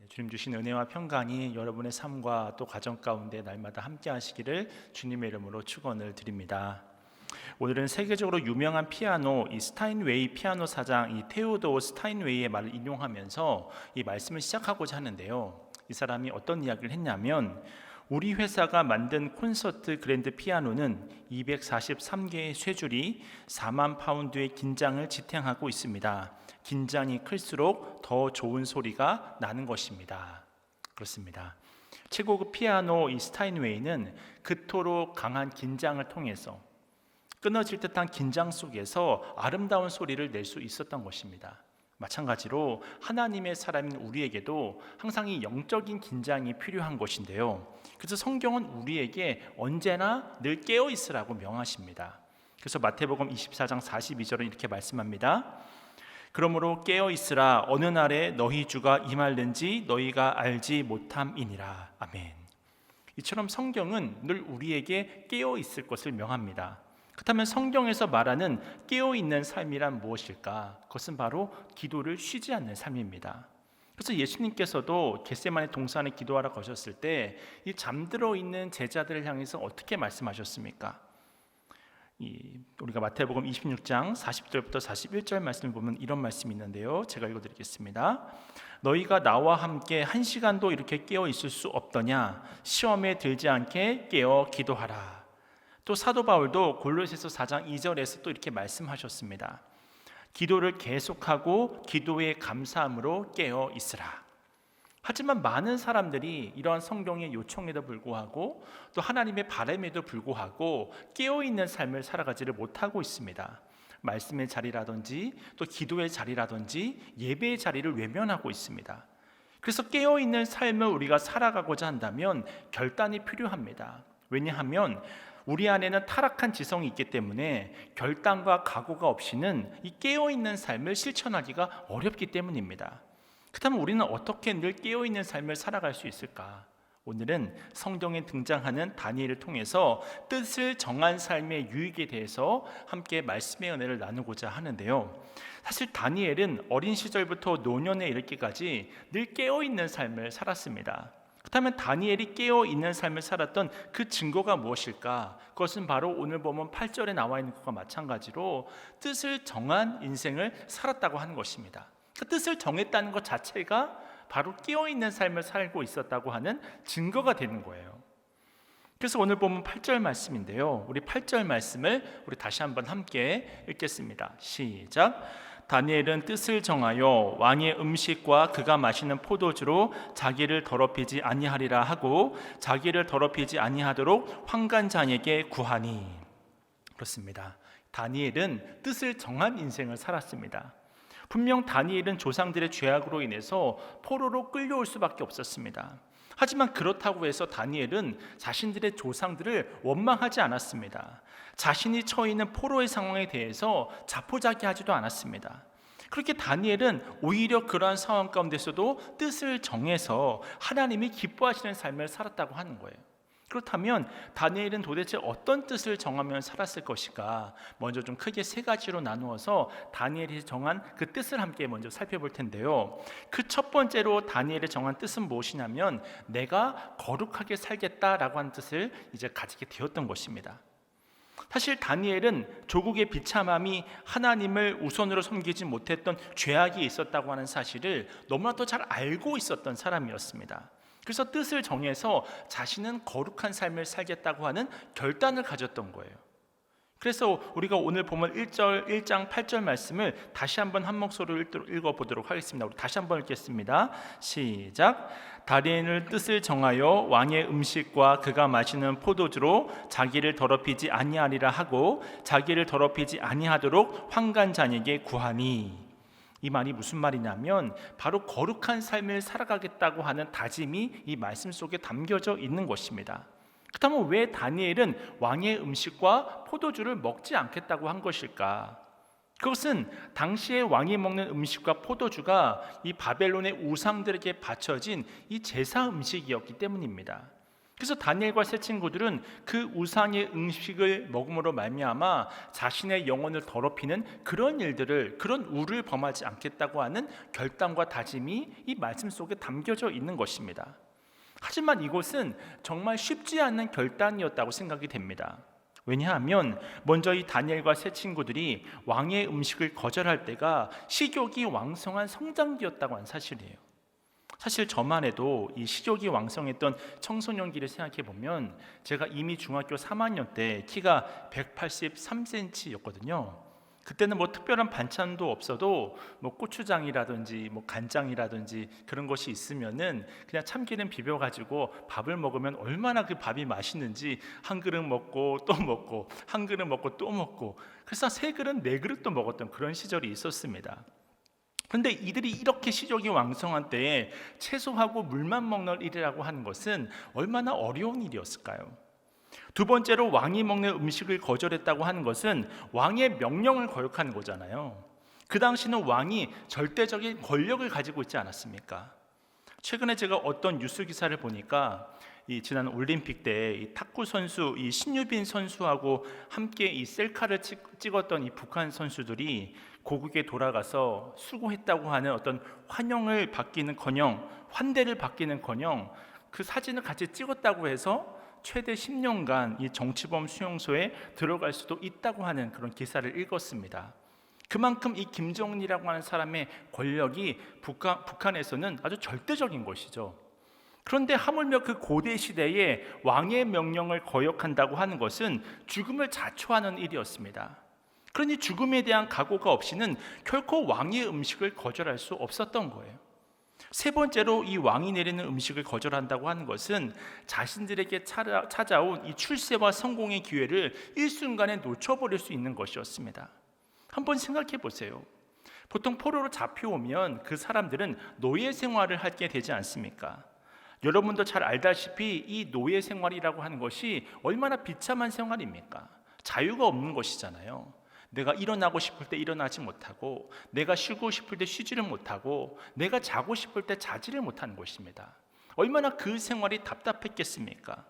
주님 주신 은혜와 평강이 여러분의 삶과 또 가정 가운데 날마다 함께 하시기를 주님의 이름으로 축원을 드립니다. 오늘은 세계적으로 유명한 피아노 이 스타인웨이 피아노 사장 이 테오도어 스타인웨이의 말을 인용하면서 이 말씀을 시작하고자 하는데요. 이 사람이 어떤 이야기를 했냐면 우리 회사가 만든 콘서트 그랜드 피아노는 243개의 쇠줄이 4만 파운드의 긴장을 지탱하고 있습니다. 긴장이 클수록 더 좋은 소리가 나는 것입니다. 그렇습니다. 최고급 피아노 이 스타인웨이는 그토록 강한 긴장을 통해서 끊어질 듯한 긴장 속에서 아름다운 소리를 낼 수 있었던 것입니다. 마찬가지로 하나님의 사람인 우리에게도 항상 이 영적인 긴장이 필요한 것인데요. 그래서 성경은 우리에게 언제나 늘 깨어 있으라고 명하십니다. 그래서 마태복음 24장 42절은 이렇게 말씀합니다. 그러므로 깨어 있으라 어느 날에 너희 주가 임할는지 너희가 알지 못함이니라. 아멘. 이처럼 성경은 늘 우리에게 깨어 있을 것을 명합니다. 그렇다면 성경에서 말하는 깨어있는 삶이란 무엇일까? 그것은 바로 기도를 쉬지 않는 삶입니다. 그래서 예수님께서도 겟세마네 동산에 기도하러 가셨을 때 이 잠들어 있는 제자들을 향해서 어떻게 말씀하셨습니까? 우리가 마태복음 26장 40절부터 41절 말씀을 보면 이런 말씀이 있는데요. 제가 읽어드리겠습니다. 너희가 나와 함께 1시간도 이렇게 깨어 있을 수 없더냐? 시험에 들지 않게 깨어 기도하라. 또 사도 바울도 골로새서 4장 2절에서 또 이렇게 말씀하셨습니다. 기도를 계속하고 기도에 감사함으로 깨어 있으라. 하지만 많은 사람들이 이러한 성경의 요청에도 불구하고 또 하나님의 바람에도 불구하고 깨어있는 삶을 살아가지를 못하고 있습니다. 말씀의 자리라든지 또 기도의 자리라든지 예배의 자리를 외면하고 있습니다. 그래서 깨어있는 삶을 우리가 살아가고자 한다면 결단이 필요합니다. 왜냐하면 우리 안에는 타락한 지성이 있기 때문에 결단과 각오가 없이는 이 깨어있는 삶을 실천하기가 어렵기 때문입니다. 그렇다면 우리는 어떻게 늘 깨어있는 삶을 살아갈 수 있을까? 오늘은 성경에 등장하는 다니엘을 통해서 뜻을 정한 삶의 유익에 대해서 함께 말씀의 은혜를 나누고자 하는데요. 사실 다니엘은 어린 시절부터 노년에 이르기까지 늘 깨어있는 삶을 살았습니다. 그렇다면 다니엘이 깨어있는 삶을 살았던 그 증거가 무엇일까? 그것은 바로 오늘 보면 8절에 나와 있는 것과 마찬가지로 뜻을 정한 인생을 살았다고 하는 것입니다. 그 뜻을 정했다는 것 자체가 바로 깨어있는 삶을 살고 있었다고 하는 증거가 되는 거예요. 그래서 오늘 보면 8절 말씀인데요. 우리 8절 말씀을 우리 다시 한번 함께 읽겠습니다. 시작. 다니엘은 뜻을 정하여 왕의 음식과 그가 마시는 포도주로 자기를 더럽히지 아니하리라 하고 자기를 더럽히지 아니하도록 환관장에게 구하니. 그렇습니다. 다니엘은 뜻을 정한 인생을 살았습니다. 분명 다니엘은 조상들의 죄악으로 인해서 포로로 끌려올 수밖에 없었습니다. 하지만 그렇다고 해서 다니엘은 자신들의 조상들을 원망하지 않았습니다. 자신이 처해 있는 포로의 상황에 대해서 자포자기하지도 않았습니다. 그렇게 다니엘은 오히려 그러한 상황 가운데서도 뜻을 정해서 하나님이 기뻐하시는 삶을 살았다고 하는 거예요. 그렇다면 다니엘은 도대체 어떤 뜻을 정하면 살았을 것인가? 먼저 좀 크게 세 가지로 나누어서 다니엘이 정한 그 뜻을 함께 먼저 살펴볼 텐데요. 그 첫 번째로 다니엘이 정한 뜻은 무엇이냐면 내가 거룩하게 살겠다라고 하는 뜻을 이제 가지게 되었던 것입니다. 사실 다니엘은 조국의 비참함이 하나님을 우선으로 섬기지 못했던 죄악이 있었다고 하는 사실을 너무나도 잘 알고 있었던 사람이었습니다. 그래서 뜻을 정해서 자신은 거룩한 삶을 살겠다고 하는 결단을 가졌던 거예요. 그래서 우리가 오늘 보면 1장 8절 말씀을 다시 한번 한 목소리로 읽어보도록 하겠습니다. 우리 다시 한번 읽겠습니다. 시작. 다니엘은 뜻을 정하여 왕의 음식과 그가 마시는 포도주로 자기를 더럽히지 아니하리라 하고 자기를 더럽히지 아니하도록 환관장에게 구하니. 이 말이 무슨 말이냐면 바로 거룩한 삶을 살아가겠다고 하는 다짐이 이 말씀 속에 담겨져 있는 것입니다. 그렇다면 왜 다니엘은 왕의 음식과 포도주를 먹지 않겠다고 한 것일까? 그것은 당시에 왕이 먹는 음식과 포도주가 이 바벨론의 우상들에게 바쳐진 이 제사 음식이었기 때문입니다. 그래서 다니엘과 세 친구들은 그 우상의 음식을 먹음으로 말미암아 자신의 영혼을 더럽히는 그런 일들을, 그런 우를 범하지 않겠다고 하는 결단과 다짐이 이 말씀 속에 담겨져 있는 것입니다. 하지만 이것은 정말 쉽지 않은 결단이었다고 생각이 됩니다. 왜냐하면 먼저 이 다니엘과 세 친구들이 왕의 음식을 거절할 때가 식욕이 왕성한 성장기였다고 하는 사실이에요. 사실 저만 해도 이 식욕이 왕성했던 청소년기를 생각해 보면 제가 이미 중학교 3학년 때 키가 183cm였거든요. 그때는 뭐 특별한 반찬도 없어도 뭐 고추장이라든지 뭐 간장이라든지 그런 것이 있으면은 그냥 참기름 비벼가지고 밥을 먹으면 얼마나 그 밥이 맛있는지 한 그릇 먹고 또 먹고 한 그릇 먹고 또 먹고, 그래서 세 그릇 네 그릇도 먹었던 그런 시절이 있었습니다. 그런데 이들이 이렇게 식욕이 왕성한 때에 채소하고 물만 먹는 일이라고 하는 것은 얼마나 어려운 일이었을까요? 두 번째로 왕이 먹는 음식을 거절했다고 하는 것은 왕의 명령을 거역하는 거잖아요. 그 당시는 왕이 절대적인 권력을 가지고 있지 않았습니까? 최근에 제가 어떤 뉴스 기사를 보니까 이 지난 올림픽 때 이 탁구 선수 이 신유빈 선수하고 함께 이 셀카를 찍었던 이 북한 선수들이 고국에 돌아가서 수고했다고 하는 어떤 환영을 받기는커녕 환대를 받기는커녕 그 사진을 같이 찍었다고 해서 최대 10년간 이 정치범 수용소에 들어갈 수도 있다고 하는 그런 기사를 읽었습니다. 그만큼 이 김정은이라고 하는 사람의 권력이 북한에서는 아주 절대적인 것이죠. 그런데 하물며 그 고대 시대에 왕의 명령을 거역한다고 하는 것은 죽음을 자초하는 일이었습니다. 그러니 죽음에 대한 각오가 없이는 결코 왕의 음식을 거절할 수 없었던 거예요. 세 번째로 이 왕이 내리는 음식을 거절한다고 하는 것은 자신들에게 찾아온 이 출세와 성공의 기회를 일순간에 놓쳐버릴 수 있는 것이었습니다. 한번 생각해 보세요. 보통 포로로 잡혀오면 그 사람들은 노예 생활을 하게 되지 않습니까? 여러분도 잘 알다시피 이 노예 생활이라고 하는 것이 얼마나 비참한 생활입니까? 자유가 없는 것이잖아요. 내가 일어나고 싶을 때 일어나지 못하고, 내가 쉬고 싶을 때 쉬지를 못하고, 내가 자고 싶을 때 자지를 못하는 것입니다. 얼마나 그 생활이 답답했겠습니까?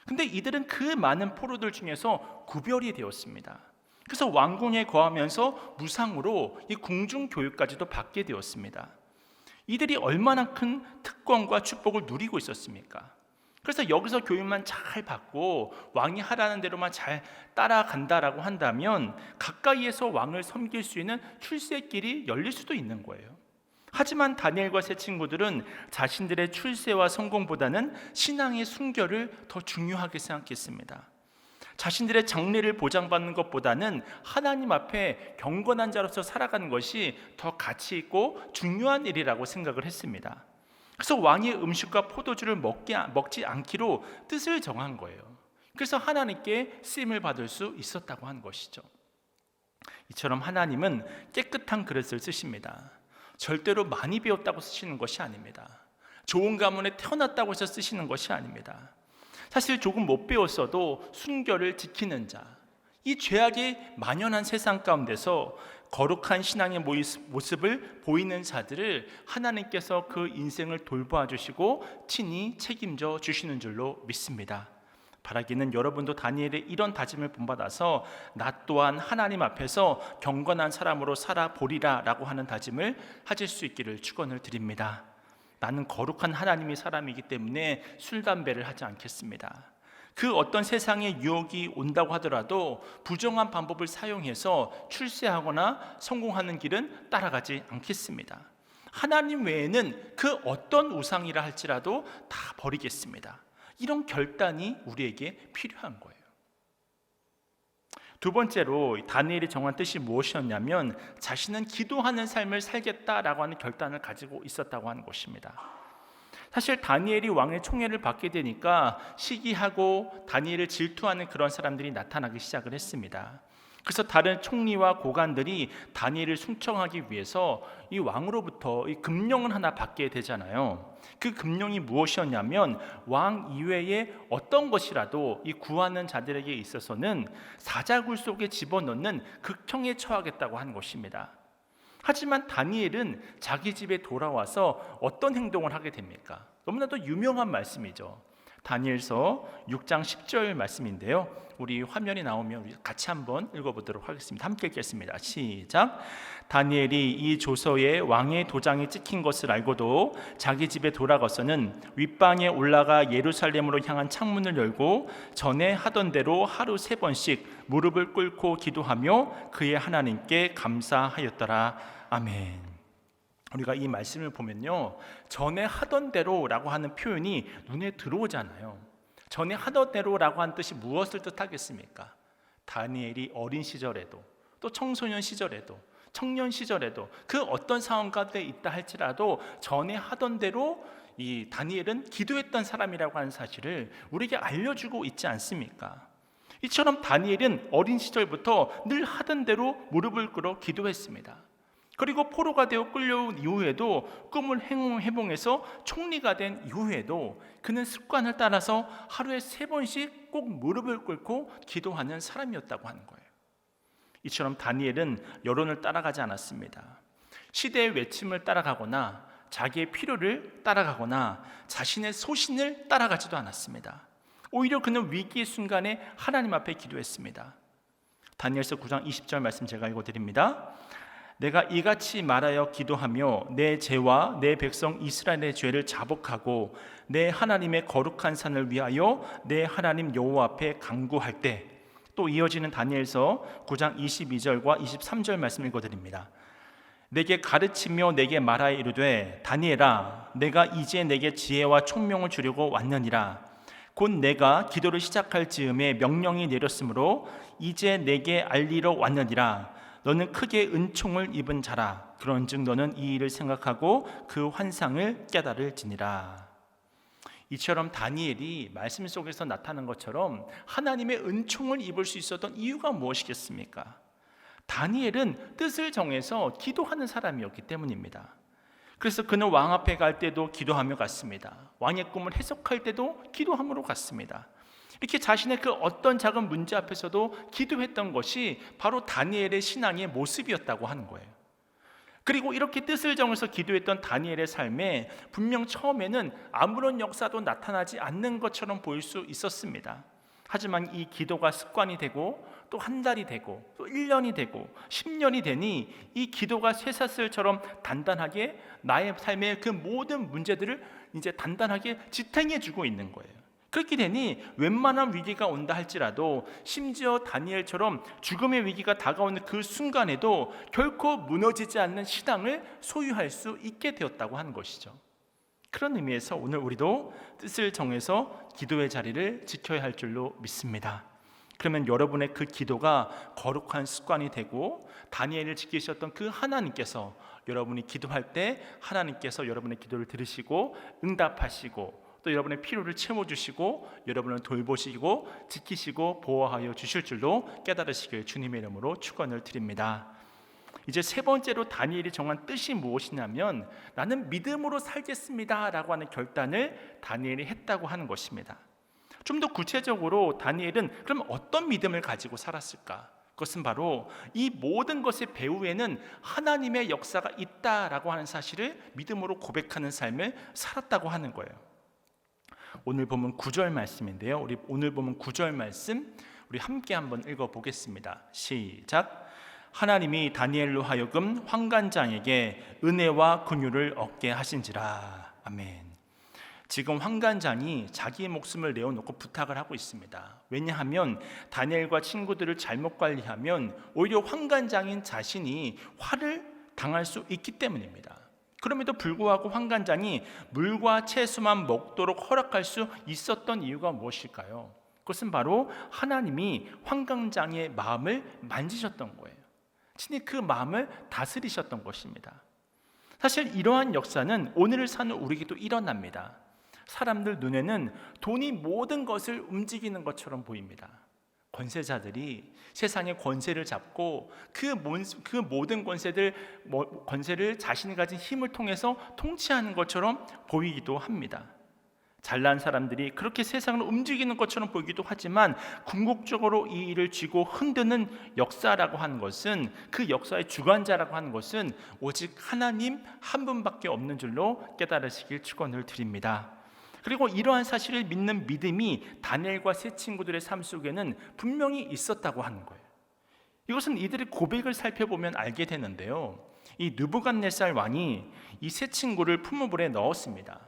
근데 이들은 그 많은 포로들 중에서 구별이 되었습니다. 그래서 왕궁에 거하면서 무상으로 이 궁중 교육까지도 받게 되었습니다. 이들이 얼마나 큰 특권과 축복을 누리고 있었습니까? 그래서 여기서 교육만 잘 받고 왕이 하라는 대로만 잘 따라간다라고 한다면 가까이에서 왕을 섬길 수 있는 출세길이 열릴 수도 있는 거예요. 하지만 다니엘과 세 친구들은 자신들의 출세와 성공보다는 신앙의 순결을 더 중요하게 생각했습니다. 자신들의 장래를 보장받는 것보다는 하나님 앞에 경건한 자로서 살아가는 것이 더 가치 있고 중요한 일이라고 생각을 했습니다. 그래서 왕의 음식과 포도주를 먹지 않기로 뜻을 정한 거예요. 그래서 하나님께 쓰임을 받을 수 있었다고 한 것이죠. 이처럼 하나님은 깨끗한 그릇을 쓰십니다. 절대로 많이 배웠다고 쓰시는 것이 아닙니다. 좋은 가문에 태어났다고 해서 쓰시는 것이 아닙니다. 사실 조금 못 배웠어도 순결을 지키는 자, 이 죄악이 만연한 세상 가운데서 거룩한 신앙의 모습을 보이는 자들을 하나님께서 그 인생을 돌보아 주시고 친히 책임져 주시는 줄로 믿습니다. 바라기는 여러분도 다니엘의 이런 다짐을 본받아서 나 또한 하나님 앞에서 경건한 사람으로 살아보리라 라고 하는 다짐을 하실 수 있기를 축원을 드립니다. 나는 거룩한 하나님의 사람이기 때문에 술, 담배를 하지 않겠습니다. 그 어떤 세상의 유혹이 온다고 하더라도 부정한 방법을 사용해서 출세하거나 성공하는 길은 따라가지 않겠습니다. 하나님 외에는 그 어떤 우상이라 할지라도 다 버리겠습니다. 이런 결단이 우리에게 필요한 거예요. 두 번째로 다니엘이 정한 뜻이 무엇이었냐면 자신은 기도하는 삶을 살겠다라고 하는 결단을 가지고 있었다고 하는 것입니다. 사실 다니엘이 왕의 총애를 받게 되니까 시기하고 다니엘을 질투하는 그런 사람들이 나타나기 시작을 했습니다. 그래서 다른 총리와 고관들이 다니엘을 순청하기 위해서 이 왕으로부터 이 금령을 하나 받게 되잖아요. 그 금령이 무엇이었냐면 왕 이외에 어떤 것이라도 이 구하는 자들에게 있어서는 사자굴 속에 집어넣는 극형에 처하겠다고 한 것입니다. 하지만 다니엘은 자기 집에 돌아와서 어떤 행동을 하게 됩니까? 너무나도 유명한 말씀이죠. 다니엘서 6장 10절 말씀인데요. 우리 화면이 나오면 우리 같이 한번 읽어보도록 하겠습니다. 함께 읽겠습니다. 시작. 다니엘이 이 조서에 왕의 도장이 찍힌 것을 알고도 자기 집에 돌아가서는 윗방에 올라가 예루살렘으로 향한 창문을 열고 전에 하던 대로 하루 3번씩 무릎을 꿇고 기도하며 그의 하나님께 감사하였더라. 아멘. 우리가 이 말씀을 보면요, 전에 하던 대로라고 하는 표현이 눈에 들어오잖아요. 전에 하던 대로라고 하는 뜻이 무엇을 뜻하겠습니까? 다니엘이 어린 시절에도, 또 청소년 시절에도, 청년 시절에도 그 어떤 상황 가운데 있다 할지라도 전에 하던 대로 이 다니엘은 기도했던 사람이라고 하는 사실을 우리에게 알려주고 있지 않습니까? 이처럼 다니엘은 어린 시절부터 늘 하던 대로 무릎을 꿇어 기도했습니다. 그리고 포로가 되어 끌려온 이후에도 꿈을 해몽해서 총리가 된 이후에도 그는 습관을 따라서 하루에 3번씩 꼭 무릎을 꿇고 기도하는 사람이었다고 하는 거예요. 이처럼 다니엘은 여론을 따라가지 않았습니다. 시대의 외침을 따라가거나 자기의 필요를 따라가거나 자신의 소신을 따라가지도 않았습니다. 오히려 그는 위기의 순간에 하나님 앞에 기도했습니다. 다니엘서 9장 20절 말씀 제가 읽어드립니다. 내가 이같이 말하여 기도하며 내 죄와 내 백성 이스라엘의 죄를 자복하고 내 하나님의 거룩한 산을 위하여 내 하나님 여호와 앞에 간구할 때, 또 이어지는 다니엘서 9장 22절과 23절 말씀 읽어드립니다. 내게 가르치며 내게 말하여 이르되 다니엘아, 내가 이제 내게 지혜와 총명을 주려고 왔느니라. 곧 내가 기도를 시작할 즈음에 명령이 내렸으므로 이제 내게 알리러 왔느니라. 너는 크게 은총을 입은 자라. 그런즉 너는 이 일을 생각하고 그 환상을 깨달을지니라. 이처럼 다니엘이 말씀 속에서 나타난 것처럼 하나님의 은총을 입을 수 있었던 이유가 무엇이겠습니까? 다니엘은 뜻을 정해서 기도하는 사람이었기 때문입니다. 그래서 그는 왕 앞에 갈 때도 기도하며 갔습니다. 왕의 꿈을 해석할 때도 기도함으로 갔습니다. 이렇게 자신의 그 어떤 작은 문제 앞에서도 기도했던 것이 바로 다니엘의 신앙의 모습이었다고 하는 거예요. 그리고 이렇게 뜻을 정해서 기도했던 다니엘의 삶에 분명 처음에는 아무런 역사도 나타나지 않는 것처럼 보일 수 있었습니다. 하지만 이 기도가 습관이 되고 또 한 달이 되고 또 1년이 되고 10년이 되니 이 기도가 쇠사슬처럼 단단하게 나의 삶의 그 모든 문제들을 이제 단단하게 지탱해 주고 있는 거예요. 그렇게 되니 웬만한 위기가 온다 할지라도 심지어 다니엘처럼 죽음의 위기가 다가오는 그 순간에도 결코 무너지지 않는 신앙을 소유할 수 있게 되었다고 하는 것이죠. 그런 의미에서 오늘 우리도 뜻을 정해서 기도의 자리를 지켜야 할 줄로 믿습니다. 그러면 여러분의 그 기도가 거룩한 습관이 되고 다니엘을 지키셨던 그 하나님께서 여러분이 기도할 때 하나님께서 여러분의 기도를 들으시고 응답하시고 또 여러분의 필요를 채워주시고 여러분을 돌보시고 지키시고 보호하여 주실 줄로 깨달으시길 주님의 이름으로 축원을 드립니다. 이제 세 번째로 다니엘이 정한 뜻이 무엇이냐면 나는 믿음으로 살겠습니다 라고 하는 결단을 다니엘이 했다고 하는 것입니다. 좀 더 구체적으로 다니엘은 그럼 어떤 믿음을 가지고 살았을까? 그것은 바로 이 모든 것의 배후에는 하나님의 역사가 있다라고 하는 사실을 믿음으로 고백하는 삶을 살았다고 하는 거예요. 오늘 보면 9절 말씀인데요. 우리 오늘 보면 9절 말씀 우리 함께 한번 읽어보겠습니다. 시작. 하나님이 다니엘로 하여금 환관장에게 은혜와 긍휼을 얻게 하신지라. 아멘. 지금 환관장이 자기의 목숨을 내어놓고 부탁을 하고 있습니다. 왜냐하면 다니엘과 친구들을 잘못 관리하면 오히려 환관장인 자신이 화를 당할 수 있기 때문입니다. 그럼에도 불구하고 환관장이 물과 채소만 먹도록 허락할 수 있었던 이유가 무엇일까요? 그것은 바로 하나님이 환관장의 마음을 만지셨던 거예요. 친히 그 마음을 다스리셨던 것입니다. 사실 이러한 역사는 오늘을 사는 우리에게도 일어납니다. 사람들 눈에는 돈이 모든 것을 움직이는 것처럼 보입니다. 권세자들이 세상의 권세를 잡고 그 모든 권세를 자신이 가진 힘을 통해서 통치하는 것처럼 보이기도 합니다. 잘난 사람들이 그렇게 세상을 움직이는 것처럼 보이기도 하지만 궁극적으로 이 일을 쥐고 흔드는 역사라고 하는 것은, 그 역사의 주관자라고 하는 것은 오직 하나님 한 분밖에 없는 줄로 깨달으시길 축원을 드립니다. 그리고 이러한 사실을 믿는 믿음이 다니엘과 세 친구들의 삶 속에는 분명히 있었다고 하는 거예요. 이것은 이들의 고백을 살펴보면 알게 되는데요, 이 느부갓네살 왕이 이 세 친구를 품무불에 넣었습니다.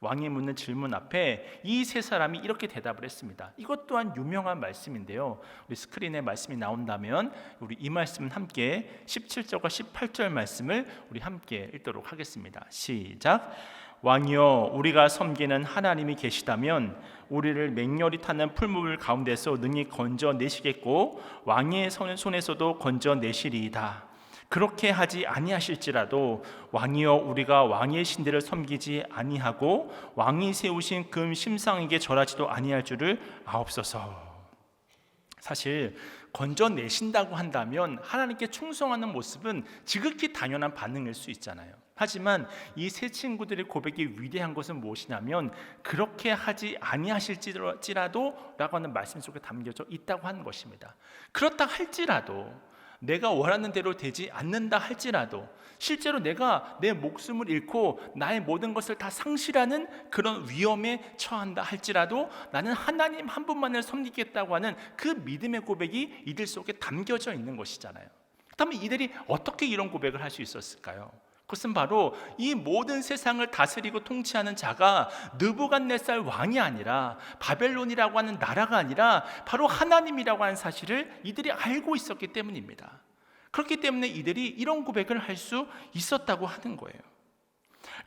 왕이 묻는 질문 앞에 이 세 사람이 이렇게 대답을 했습니다. 이것 또한 유명한 말씀인데요, 우리 스크린에 말씀이 나온다면 우리 이 말씀 함께 17절과 18절 말씀을 우리 함께 읽도록 하겠습니다. 시작. 왕이여, 우리가 섬기는 하나님이 계시다면 우리를 맹렬히 타는 풀무불 가운데서 능히 건져내시겠고 왕의 손에서도 건져내시리이다. 그렇게 하지 아니하실지라도 왕이여, 우리가 왕의 신들을 섬기지 아니하고 왕이 세우신 금 심상에게 절하지도 아니할 줄을 아옵소서. 사실 건져내신다고 한다면 하나님께 충성하는 모습은 지극히 당연한 반응일 수 있잖아요. 하지만 이 세 친구들의 고백이 위대한 것은 무엇이냐면 그렇게 하지 아니하실지라도 라고 하는 말씀 속에 담겨져 있다고 하는 것입니다. 그렇다 할지라도, 내가 원하는 대로 되지 않는다 할지라도, 실제로 내가 내 목숨을 잃고 나의 모든 것을 다 상실하는 그런 위험에 처한다 할지라도 나는 하나님 한 분만을 섬기겠다고 하는 그 믿음의 고백이 이들 속에 담겨져 있는 것이잖아요. 그렇다면 이들이 어떻게 이런 고백을 할 수 있었을까요? 그것은 바로 이 모든 세상을 다스리고 통치하는 자가 느부갓네살 왕이 아니라 바벨론이라고 하는 나라가 아니라 바로 하나님이라고 하는 사실을 이들이 알고 있었기 때문입니다. 그렇기 때문에 이들이 이런 고백을 할 수 있었다고 하는 거예요.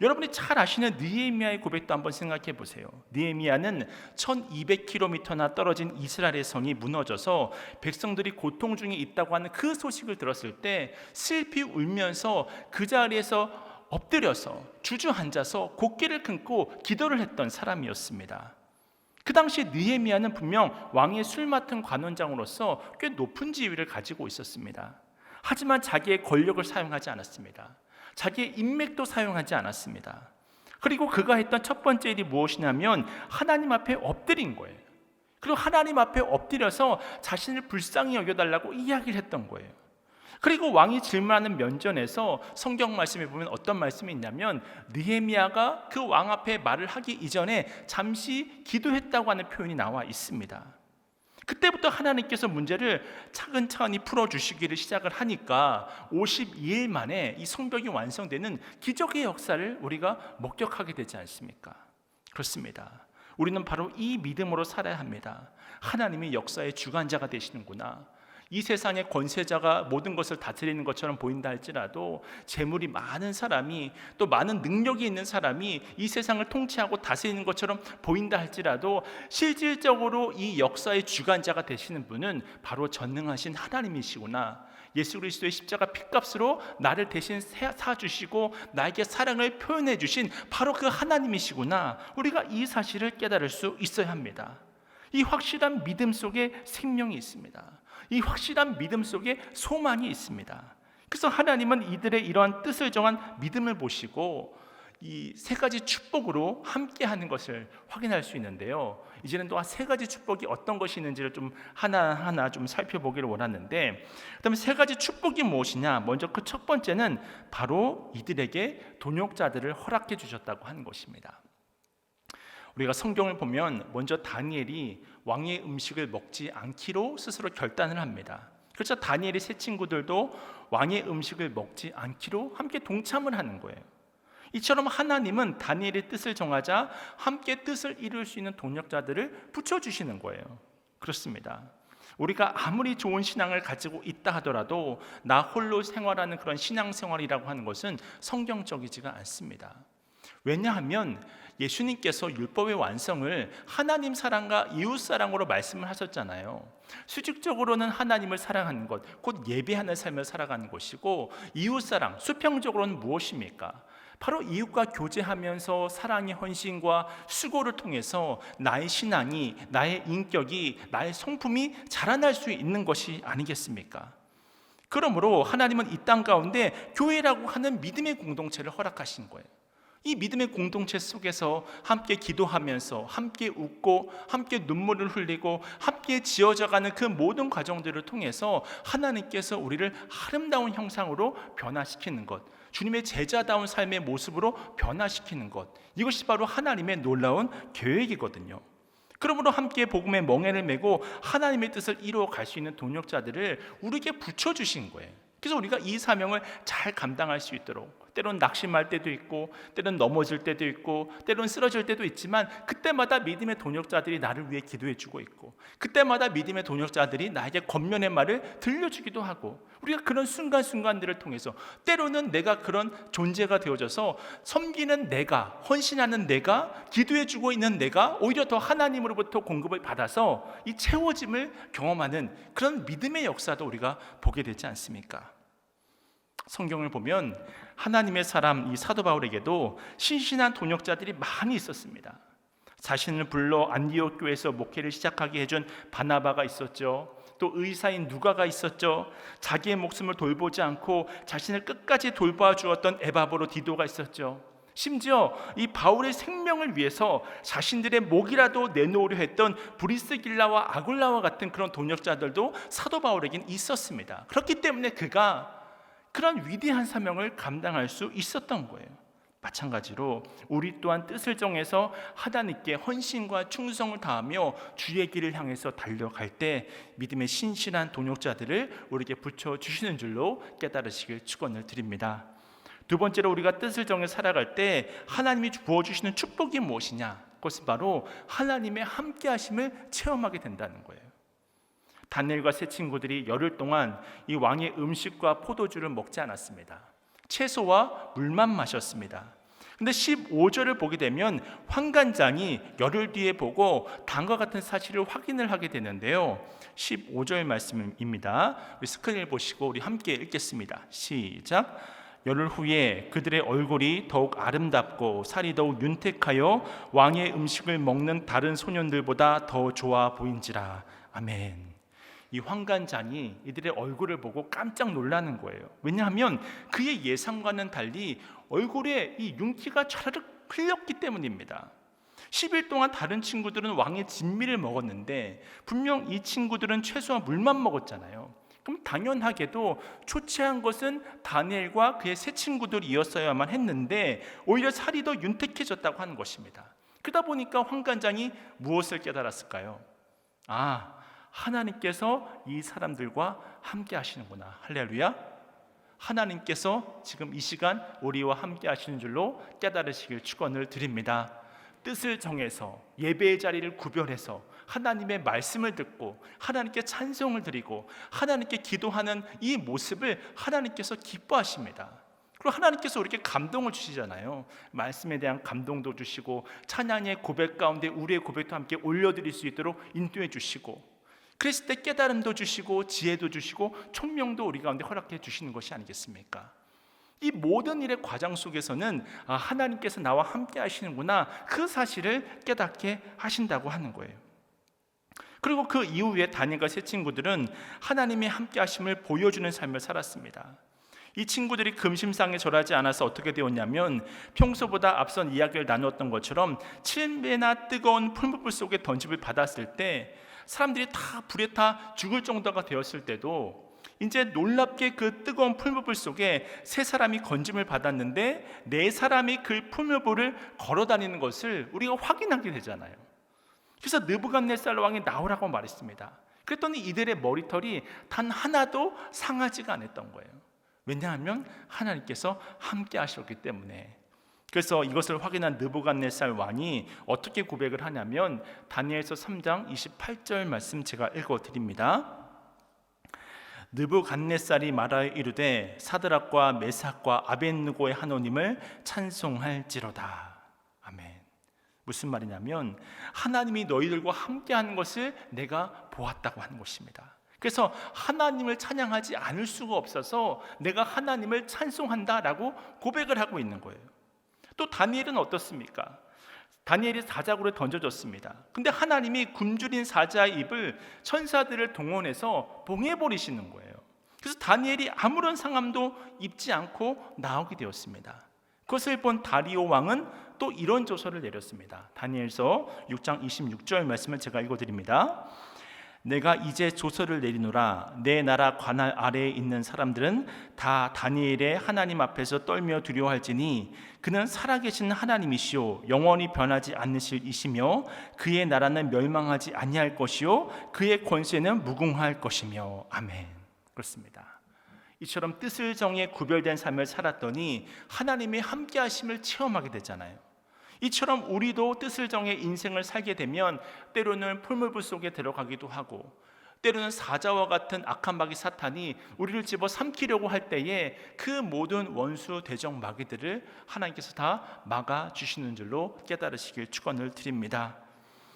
여러분이 잘 아시는 느헤미야의 고백도 한번 생각해 보세요. 느헤미야는 1200km나 떨어진 이스라엘의 성이 무너져서 백성들이 고통 중에 있다고 하는 그 소식을 들었을 때 슬피 울면서 그 자리에서 엎드려서 주저앉아서 곡기를 끊고 기도를 했던 사람이었습니다. 그 당시 느헤미야는 분명 왕의 술 맡은 관원장으로서 꽤 높은 지위를 가지고 있었습니다. 하지만 자기의 권력을 사용하지 않았습니다. 자기의 인맥도 사용하지 않았습니다. 그리고 그가 했던 첫 번째 일이 무엇이냐면 하나님 앞에 엎드린 거예요. 그리고 하나님 앞에 엎드려서 자신을 불쌍히 여겨달라고 이야기를 했던 거예요. 그리고 왕이 질문하는 면전에서 성경 말씀에 보면 어떤 말씀이 있냐면 느헤미야가 그 왕 앞에 말을 하기 이전에 잠시 기도했다고 하는 표현이 나와 있습니다. 그때부터 하나님께서 문제를 차근차근히 풀어주시기를 시작을 하니까 52일 만에 이 성벽이 완성되는 기적의 역사를 우리가 목격하게 되지 않습니까? 그렇습니다. 우리는 바로 이 믿음으로 살아야 합니다. 하나님이 역사의 주관자가 되시는구나. 이 세상의 권세자가 모든 것을 다스리는 것처럼 보인다 할지라도 재물이 많은 사람이, 또 많은 능력이 있는 사람이 이 세상을 통치하고 다스리는 것처럼 보인다 할지라도 실질적으로 이 역사의 주관자가 되시는 분은 바로 전능하신 하나님이시구나. 예수 그리스도의 십자가 피값으로 나를 대신 사주시고 나에게 사랑을 표현해 주신 바로 그 하나님이시구나. 우리가 이 사실을 깨달을 수 있어야 합니다. 이 확실한 믿음 속에 생명이 있습니다. 이 확실한 믿음 속에 소망이 있습니다. 그래서 하나님은 이들의 이러한 뜻을 정한 믿음을 보시고 이 세 가지 축복으로 함께하는 것을 확인할 수 있는데요. 이제는 또 세 가지 축복이 어떤 것이 있는지를 좀 하나하나 좀 살펴보기를 원하는데, 그다음에 세 가지 축복이 무엇이냐? 먼저 그 첫 번째는 바로 이들에게 동역자들을 허락해 주셨다고 하는 것입니다. 우리가 성경을 보면 먼저 다니엘이 왕의 음식을 먹지 않기로 스스로 결단을 합니다. 그래서 다니엘의 세 친구들도 왕의 음식을 먹지 않기로 함께 동참을 하는 거예요. 이처럼 하나님은 다니엘의 뜻을 정하자 함께 뜻을 이룰 수 있는 동역자들을 붙여주시는 거예요. 그렇습니다. 우리가 아무리 좋은 신앙을 가지고 있다 하더라도 나 홀로 생활하는 그런 신앙생활이라고 하는 것은 성경적이지가 않습니다. 왜냐하면 예수님께서 율법의 완성을 하나님 사랑과 이웃 사랑으로 말씀을 하셨잖아요. 수직적으로는 하나님을 사랑하는 것, 곧 예배하는 삶을 살아가는 것이고, 이웃 사랑, 수평적으로는 무엇입니까? 바로 이웃과 교제하면서 사랑의 헌신과 수고를 통해서 나의 신앙이, 나의 인격이, 나의 성품이 자라날 수 있는 것이 아니겠습니까? 그러므로 하나님은 이 땅 가운데 교회라고 하는 믿음의 공동체를 허락하신 거예요. 이 믿음의 공동체 속에서 함께 기도하면서 함께 웃고 함께 눈물을 흘리고 함께 지어져가는 그 모든 과정들을 통해서 하나님께서 우리를 아름다운 형상으로 변화시키는 것, 주님의 제자다운 삶의 모습으로 변화시키는 것, 이것이 바로 하나님의 놀라운 계획이거든요. 그러므로 함께 복음의 멍에를 메고 하나님의 뜻을 이루어 갈 수 있는 동역자들을 우리에게 붙여주신 거예요. 그래서 우리가 이 사명을 잘 감당할 수 있도록, 때론 낙심할 때도 있고, 때론 넘어질 때도 있고, 때론 쓰러질 때도 있지만, 그때마다 믿음의 동역자들이 나를 위해 기도해주고 있고, 그때마다 믿음의 동역자들이 나에게 권면의 말을 들려주기도 하고, 우리가 그런 순간순간들을 통해서 때로는 내가 그런 존재가 되어져서 섬기는 내가, 헌신하는 내가, 기도해주고 있는 내가 오히려 더 하나님으로부터 공급을 받아서 이 채워짐을 경험하는 그런 믿음의 역사도 우리가 보게 되지 않습니까? 성경을 보면 하나님의 사람 이 사도 바울에게도 신신한 동역자들이 많이 있었습니다. 자신을 불러 안디옥 교회에서 목회를 시작하게 해준 바나바가 있었죠. 또 의사인 누가가 있었죠. 자기의 목숨을 돌보지 않고 자신을 끝까지 돌봐주었던 에바브로 디도가 있었죠. 심지어 이 바울의 생명을 위해서 자신들의 목이라도 내놓으려 했던 브리스길라와 아굴라와 같은 그런 동역자들도 사도 바울에겐 있었습니다. 그렇기 때문에 그가 그런 위대한 사명을 감당할 수 있었던 거예요. 마찬가지로 우리 또한 뜻을 정해서 하나님께 헌신과 충성을 다하며 주의 길을 향해서 달려갈 때 믿음의 신실한 동역자들을 우리에게 붙여주시는 줄로 깨달으시길 축원을 드립니다. 두 번째로 우리가 뜻을 정해 살아갈 때 하나님이 부어주시는 축복이 무엇이냐? 그것은 바로 하나님의 함께하심을 체험하게 된다는 거예요. 다니엘과 세 친구들이 열흘 동안 이 왕의 음식과 포도주를 먹지 않았습니다. 채소와 물만 마셨습니다. 근데 15절을 보게 되면 환관장이 열흘 뒤에 보고 다음과 같은 사실을 확인을 하게 되는데요. 15절 말씀입니다. 우리 스크린을 보시고 우리 함께 읽겠습니다. 시작. 열흘 후에 그들의 얼굴이 더욱 아름답고 살이 더욱 윤택하여 왕의 음식을 먹는 다른 소년들보다 더 좋아 보인지라. 아멘. 이 환관장이 이들의 얼굴을 보고 깜짝 놀라는 거예요. 왜냐하면 그의 예상과는 달리 얼굴에 이 윤기가 차르륵 흘렸기 때문입니다. 10일 동안 다른 친구들은 왕의 진미를 먹었는데 분명 이 친구들은 채소와 물만 먹었잖아요. 그럼 당연하게도 초췌한 것은 다니엘과 그의 세 친구들이었어야만 했는데 오히려 살이 더 윤택해졌다고 하는 것입니다. 그러다 보니까 환관장이 무엇을 깨달았을까요? 하나님께서 이 사람들과 함께 하시는구나. 할렐루야. 하나님께서 지금 이 시간 우리와 함께 하시는 줄로 깨달으시길 축원을 드립니다. 뜻을 정해서 예배의 자리를 구별해서 하나님의 말씀을 듣고 하나님께 찬송을 드리고 하나님께 기도하는 이 모습을 하나님께서 기뻐하십니다. 그리고 하나님께서 우리에게 감동을 주시잖아요. 말씀에 대한 감동도 주시고 찬양의 고백 가운데 우리의 고백도 함께 올려드릴 수 있도록 인도해 주시고, 그랬을 때 깨달음도 주시고 지혜도 주시고 총명도 우리 가운데 허락해 주시는 것이 아니겠습니까? 이 모든 일의 과정 속에서는 하나님께서 나와 함께 하시는구나, 그 사실을 깨닫게 하신다고 하는 거예요. 그리고 그 이후에 다니엘과 세 친구들은 하나님의 함께 하심을 보여주는 삶을 살았습니다. 이 친구들이 금심상에 절하지 않아서 어떻게 되었냐면 평소보다 앞선 이야기를 나누었던 것처럼 7배나 뜨거운 풀무불 속에 던짐을 받았을 때 사람들이 다 불에 타 죽을 정도가 되었을 때도 이제 놀랍게 그 뜨거운 풀무불 속에 세 사람이 건짐을 받았는데 네 사람이 그 풀무불을 걸어다니는 것을 우리가 확인하게 되잖아요. 그래서 느부갓네살 왕이 나오라고 말했습니다. 그랬더니 이들의 머리털이 단 하나도 상하지가 않았던 거예요. 왜냐하면 하나님께서 함께 하셨기 때문에. 그래서 이것을 확인한 느부갓네살 왕이 어떻게 고백을 하냐면 다니엘서 3장 28절 말씀 제가 읽어드립니다. 느부갓네살이 말하여 이르되 사드락과 메삭과 아벳느고의 하나님을 찬송할지로다. 아멘. 무슨 말이냐면 하나님이 너희들과 함께하는 것을 내가 보았다고 하는 것입니다. 그래서 하나님을 찬양하지 않을 수가 없어서 내가 하나님을 찬송한다라고 고백을 하고 있는 거예요. 또 다니엘은 어떻습니까? 다니엘이 사자굴에 던져졌습니다. 근데 하나님이 굶주린 사자의 입을 천사들을 동원해서 봉해버리시는 거예요. 그래서 다니엘이 아무런 상함도 입지 않고 나오게 되었습니다. 그것을 본 다리오 왕은 또 이런 조서를 내렸습니다. 다니엘서 6장 26절 말씀을 제가 읽어드립니다. 내가 이제 조서를 내리노라. 내 나라 관할 아래에 있는 사람들은 다 다니엘의 하나님 앞에서 떨며 두려워할지니 그는 살아계신 하나님이시요 영원히 변하지 않으실 이시며 그의 나라는 멸망하지 아니할 것이요 그의 권세는 무궁할 것이며. 아멘. 그렇습니다. 이처럼 뜻을 정해 구별된 삶을 살았더니 하나님의 함께하심을 체험하게 되잖아요. 이처럼 우리도 뜻을 정해 인생을 살게 되면 때로는 풀무불 속에 들어가기도 하고, 때로는 사자와 같은 악한 마귀 사탄이 우리를 집어 삼키려고 할 때에 그 모든 원수 대적 마귀들을 하나님께서 다 막아주시는 줄로 깨달으시길 축원을 드립니다.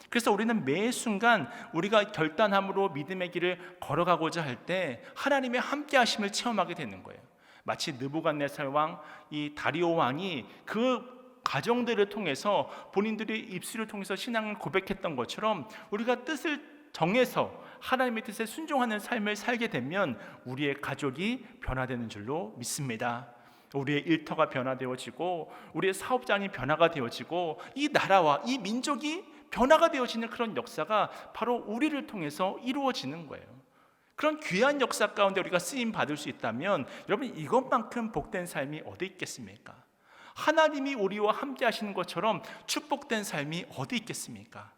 그래서 우리는 매 순간 우리가 결단함으로 믿음의 길을 걸어가고자 할 때 하나님의 함께 하심을 체험하게 되는 거예요. 마치 느부갓네살 왕, 이 다리오 왕이 그 가정들을 통해서 본인들의 입술을 통해서 신앙을 고백했던 것처럼 우리가 뜻을 정해서 하나님의 뜻에 순종하는 삶을 살게 되면 우리의 가족이 변화되는 줄로 믿습니다. 우리의 일터가 변화되어지고 우리의 사업장이 변화가 되어지고 이 나라와 이 민족이 변화가 되어지는 그런 역사가 바로 우리를 통해서 이루어지는 거예요. 그런 귀한 역사 가운데 우리가 쓰임 받을 수 있다면 여러분, 이것만큼 복된 삶이 어디 있겠습니까? 하나님이 우리와 함께 하시는 것처럼 축복된 삶이 어디 있겠습니까?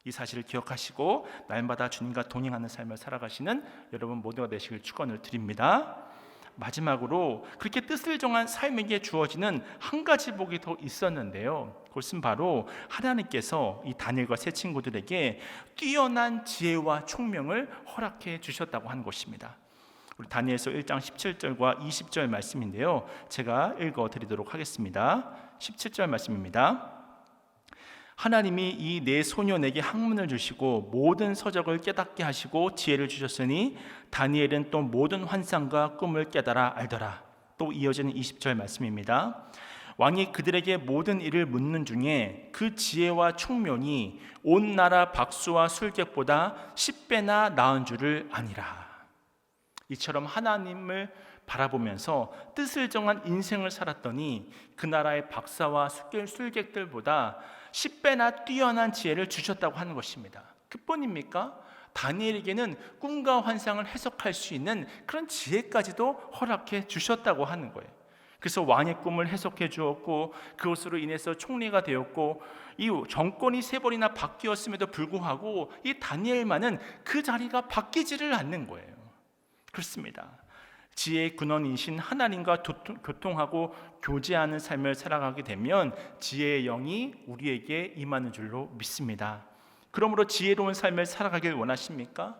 이 사실을 기억하시고 날마다 주님과 동행하는 삶을 살아가시는 여러분 모두가 되시길 축원을 드립니다. 마지막으로 그렇게 뜻을 정한 삶에게 주어지는 한 가지 복이 더 있었는데요, 그것은 바로 하나님께서 이 다니엘과 세 친구들에게 뛰어난 지혜와 총명을 허락해 주셨다고 하는 것입니다. 우리 다니엘서 1장 17절과 20절 말씀인데요, 제가 읽어드리도록 하겠습니다. 17절 말씀입니다. 하나님이 이 네 소년에게 학문을 주시고 모든 서적을 깨닫게 하시고 지혜를 주셨으니 다니엘은 또 모든 환상과 꿈을 깨달아 알더라. 또 이어지는 20절 말씀입니다. 왕이 그들에게 모든 일을 묻는 중에 그 지혜와 총명이 온 나라 박수와 술객보다 10배나 나은 줄을 아니라. 이처럼 하나님을 바라보면서 뜻을 정한 인생을 살았더니 그 나라의 박사와 술객들보다 10배나 뛰어난 지혜를 주셨다고 하는 것입니다. 그뿐입니까? 다니엘에게는 꿈과 환상을 해석할 수 있는 그런 지혜까지도 허락해 주셨다고 하는 거예요. 그래서 왕의 꿈을 해석해 주었고 그것으로 인해서 총리가 되었고 이 정권이 3번이나 바뀌었음에도 불구하고 이 다니엘만은 그 자리가 바뀌지를 않는 거예요. 그렇습니다. 지혜의 근원이신 하나님과 교통하고 교제하는 삶을 살아가게 되면 지혜의 영이 우리에게 임하는 줄로 믿습니다. 그러므로 지혜로운 삶을 살아가길 원하십니까?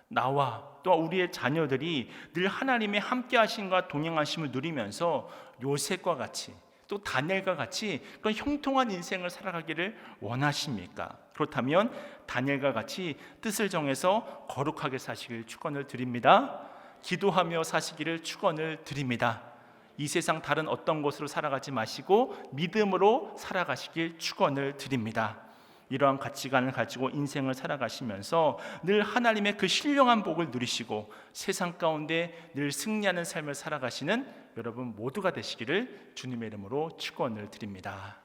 나와 또 우리의 자녀들이 늘 하나님의 함께 하심과 동행하심을 누리면서 요셉과 같이 또 다니엘과 같이 그런 형통한 인생을 살아가기를 원하십니까? 그렇다면 다니엘과 같이 뜻을 정해서 거룩하게 사시길 축원을 드립니다. 기도하며 사시기를 축원을 드립니다. 이 세상 다른 어떤 곳으로 살아가지 마시고 믿음으로 살아가시길 축원을 드립니다. 이러한 가치관을 가지고 인생을 살아가시면서 늘 하나님의 그 신령한 복을 누리시고 세상 가운데 늘 승리하는 삶을 살아가시는 여러분 모두가 되시기를 주님의 이름으로 축원을 드립니다.